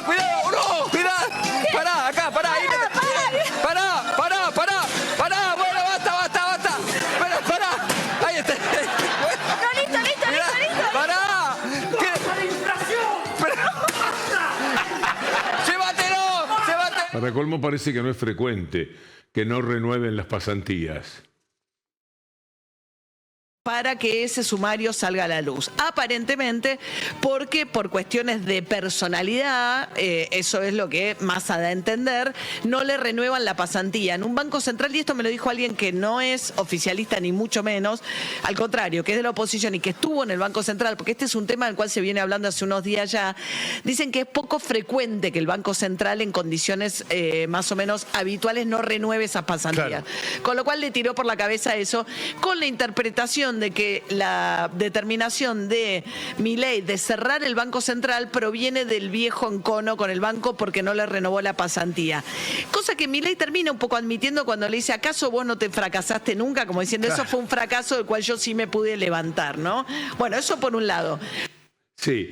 cuidado, no, cuidado. Pará, acá, ahí. Pará, bueno, basta. Pará, ahí está. Listo. Pará. Llévatelo. Para colmo parece que no es frecuente que no renueven las pasantías. Para que ese sumario salga a la luz. Aparentemente, porque por cuestiones de personalidad, eso es lo que Massa da a entender, no le renuevan la pasantía. En un Banco Central, y esto me lo dijo alguien que no es oficialista ni mucho menos, al contrario, que es de la oposición y que estuvo en el Banco Central, porque este es un tema del cual se viene hablando hace unos días ya, dicen que es poco frecuente que el Banco Central en condiciones más o menos habituales no renueve esas pasantías. Claro. Con lo cual le tiró por la cabeza eso, con la interpretación información de que la determinación de Milei de cerrar el Banco Central proviene del viejo encono con el banco porque no le renovó la pasantía. Cosa que Milei termina un poco admitiendo cuando le dice, ¿acaso vos no te fracasaste nunca? Como diciendo, eso fue un fracaso del cual yo sí me pude levantar, ¿no? Bueno, eso por un lado. Sí,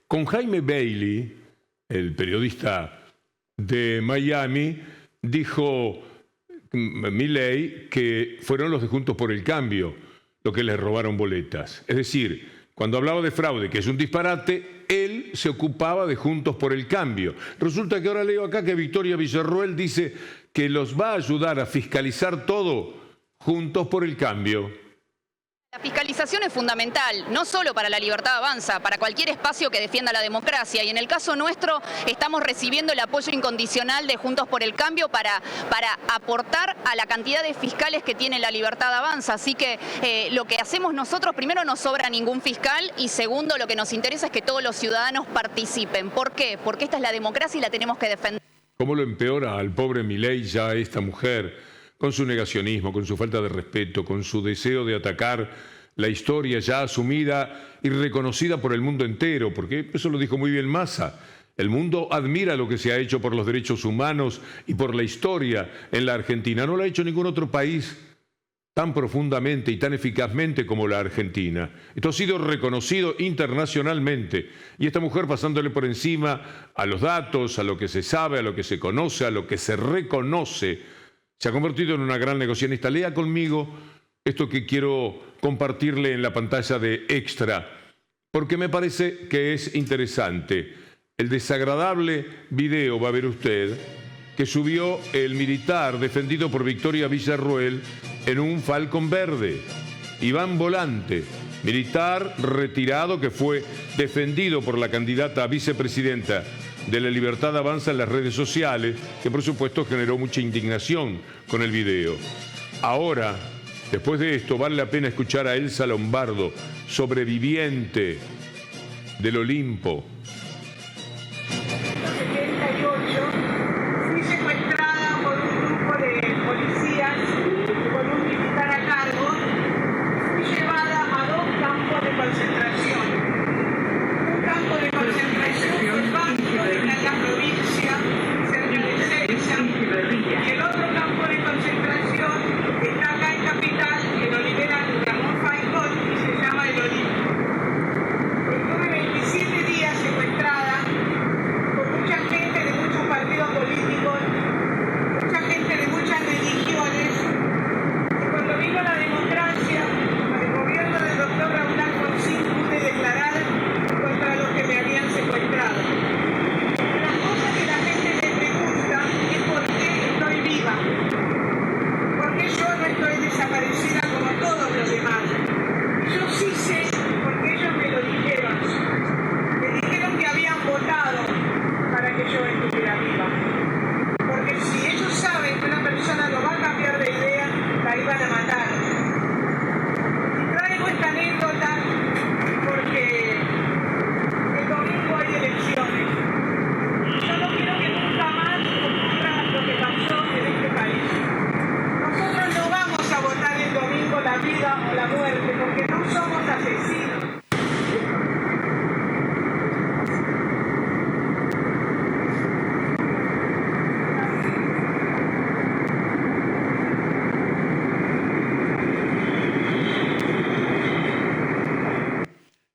con Jaime Bailey, el periodista de Miami, dijo Milei que fueron los de Juntos por el Cambio los que les robaron boletas. Es decir, cuando hablaba de fraude, que es un disparate, él se ocupaba de Juntos por el Cambio. Resulta que ahora leo acá que Victoria Villarroel dice que los va a ayudar a fiscalizar todo Juntos por el Cambio. La fiscalización es fundamental, no solo para La Libertad Avanza, para cualquier espacio que defienda la democracia. Y en el caso nuestro estamos recibiendo el apoyo incondicional de Juntos por el Cambio para aportar a la cantidad de fiscales que tiene La Libertad Avanza. Así que lo que hacemos nosotros, primero, no sobra ningún fiscal y segundo, lo que nos interesa es que todos los ciudadanos participen. ¿Por qué? Porque esta es la democracia y la tenemos que defender. ¿Cómo lo empeora al pobre Milei ya esta mujer? Con su negacionismo, con su falta de respeto, con su deseo de atacar la historia ya asumida y reconocida por el mundo entero, porque eso lo dijo muy bien Massa. El mundo admira lo que se ha hecho por los derechos humanos y por la historia en la Argentina. No lo ha hecho ningún otro país tan profundamente y tan eficazmente como la Argentina. Esto ha sido reconocido internacionalmente. Y esta mujer, pasándole por encima a los datos, a lo que se sabe, a lo que se conoce, a lo que se reconoce, se ha convertido en una gran negocianista. Lea conmigo esto que quiero compartirle en la pantalla de Extra, porque me parece que es interesante. El desagradable video, va a ver usted, que subió el militar defendido por Victoria Villarroel en un Falcon verde. Iván Volante, militar retirado que fue defendido por la candidata a vicepresidenta de La Libertad Avanza en las redes sociales, que por supuesto generó mucha indignación con el video. Ahora, después de esto, vale la pena escuchar a Elsa Lombardo, sobreviviente del Olimpo. Fui secuestrada por un grupo de policías con un militar a cargo. Fui llevada a 2 campos de concentración. Un campo de concentración en Banco, en la provincia, cerca de Seiza, y el otro campo de concentración está acá en Capital, en Olivera Ramón Falcón, y se llama El Olimpo. Estuve 27 días secuestrada con mucha gente de muchos partidos políticos, mucha gente de muchas religiones, y cuando vino la democracia, el gobierno del doctor Raúl Alfonsín, pude declarar contra los que me habían secuestrado. La cosa que la gente me pregunta es por qué estoy viva, porque yo no estoy desaparecida como todos los demás. Yo sí sé, porque ellos me lo dijeron. Me dijeron que habían votado para que yo estuviera viva. Porque si ellos saben que una persona no va a cambiar de idea, la iban a matar. Y traigo esta anécdota porque el domingo hay elecciones. Yo no quiero que nunca más ocurra lo que pasó en este país. Nosotros no vamos a votar el domingo la vida o la muerte, porque no somos asesinos.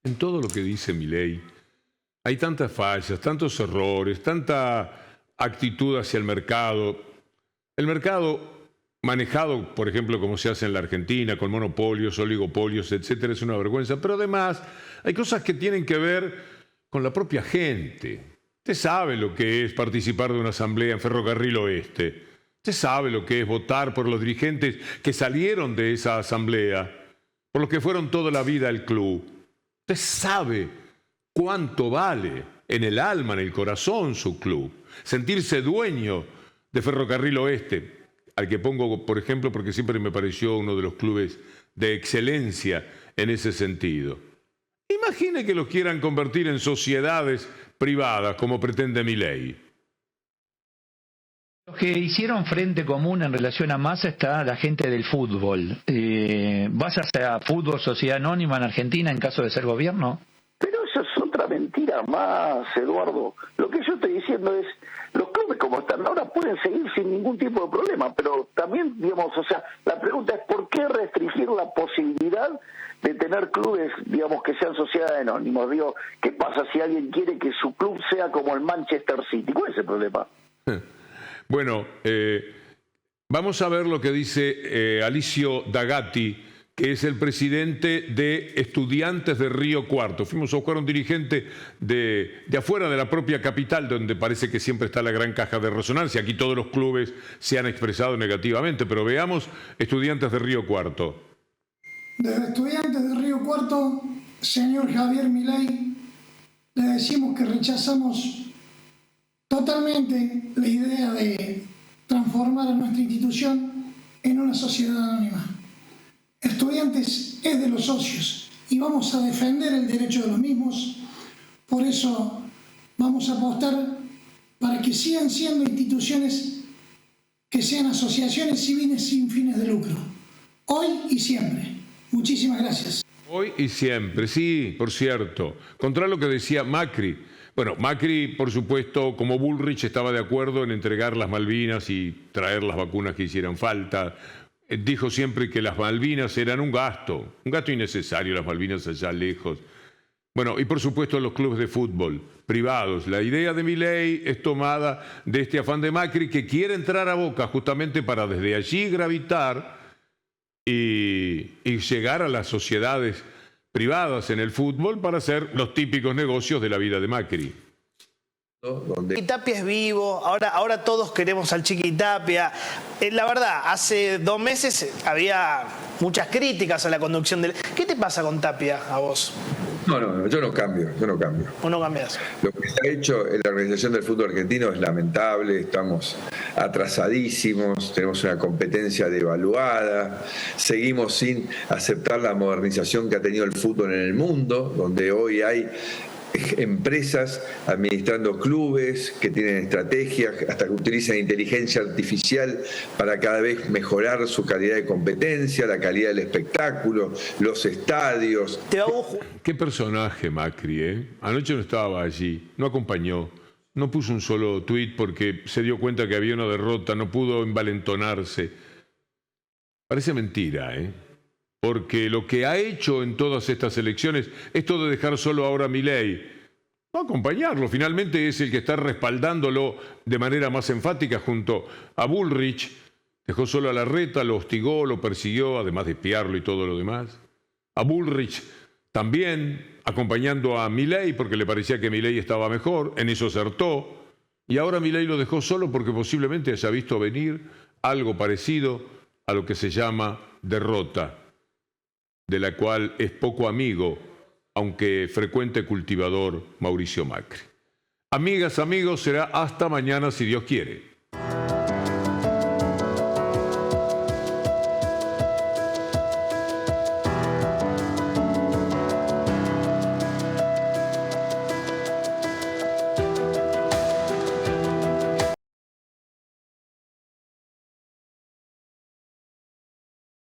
En todo lo que dice Milei hay tantas fallas, tantos errores, tanta actitud hacia el mercado. El mercado manejado, por ejemplo, como se hace en la Argentina, con monopolios, oligopolios, etcétera, es una vergüenza. Pero además hay cosas que tienen que ver con la propia gente. Usted sabe lo que es participar de una asamblea en Ferrocarril Oeste. Usted sabe lo que es votar por los dirigentes que salieron de esa asamblea, por los que fueron toda la vida al club. Usted sabe cuánto vale en el alma, en el corazón su club. Sentirse dueño de Ferrocarril Oeste, al que pongo, por ejemplo, porque siempre me pareció uno de los clubes de excelencia en ese sentido. Imagine que los quieran convertir en sociedades privadas, como pretende Milei. Los que hicieron frente común en relación a Massa está la gente del fútbol. ¿Vas a fútbol, sociedad anónima en Argentina en caso de ser gobierno? Pero eso es otra mentira más, Eduardo. Lo que yo estoy diciendo es, los clubes como están ahora pueden seguir sin ningún tipo de problema, pero también, digamos, o sea, la pregunta es ¿por qué restringir la posibilidad de tener clubes, digamos, que sean sociedades anónimas? Digo, ¿qué pasa si alguien quiere que su club sea como el Manchester City? ¿Cuál es el problema? Bueno, vamos a ver lo que dice Alicio Dagatti, que es el presidente de Estudiantes de Río Cuarto. Fuimos a buscar un dirigente de afuera de la propia capital, donde parece que siempre está la gran caja de resonancia. Aquí todos los clubes se han expresado negativamente, pero veamos Estudiantes de Río Cuarto. Desde Estudiantes de Río Cuarto, señor Javier Milei, le decimos que rechazamos totalmente la idea de transformar a nuestra institución en una sociedad anónima. Estudiantes es de los socios y vamos a defender el derecho de los mismos. Por eso vamos a apostar para que sigan siendo instituciones que sean asociaciones civiles sin fines de lucro, hoy y siempre. Muchísimas gracias. Hoy y siempre, sí, por cierto. Contra lo que decía Macri. Bueno, Macri, por supuesto, como Bullrich, estaba de acuerdo en entregar las Malvinas y traer las vacunas que hicieran falta. Dijo siempre que las Malvinas eran un gasto innecesario, las Malvinas allá lejos. Bueno, y por supuesto los clubes de fútbol privados. La idea de Milei es tomada de este afán de Macri, que quiere entrar a Boca justamente para desde allí gravitar y llegar a las sociedades privadas en el fútbol para hacer los típicos negocios de la vida de Macri. Chiquitapia es vivo, ahora todos queremos al Chiquitapia. La verdad, hace 2 meses había muchas críticas a la conducción del... ¿Qué te pasa con Tapia a vos? No, yo no cambio. ¿O no cambias? Lo que se ha hecho en la organización del fútbol argentino es lamentable, estamos atrasadísimos, tenemos una competencia devaluada, seguimos sin aceptar la modernización que ha tenido el fútbol en el mundo, donde hoy hay empresas administrando clubes que tienen estrategias, hasta que utilizan inteligencia artificial para cada vez mejorar su calidad de competencia, la calidad del espectáculo, los estadios. Qué personaje Macri, ¿eh? Anoche no estaba allí, no acompañó, no puso un solo tuit porque se dio cuenta que había una derrota, no pudo envalentonarse. Parece mentira, ¿eh? Porque lo que ha hecho en todas estas elecciones, esto de dejar solo ahora a Milei, no acompañarlo, finalmente es el que está respaldándolo de manera más enfática junto a Bullrich, dejó solo a Larreta, lo hostigó, lo persiguió, además de espiarlo y todo lo demás. A Bullrich también, acompañando a Milei porque le parecía que Milei estaba mejor, en eso acertó, y ahora Milei lo dejó solo porque posiblemente haya visto venir algo parecido a lo que se llama derrota, de la cual es poco amigo, aunque frecuente cultivador, Mauricio Macri. Amigas, amigos, será hasta mañana si Dios quiere.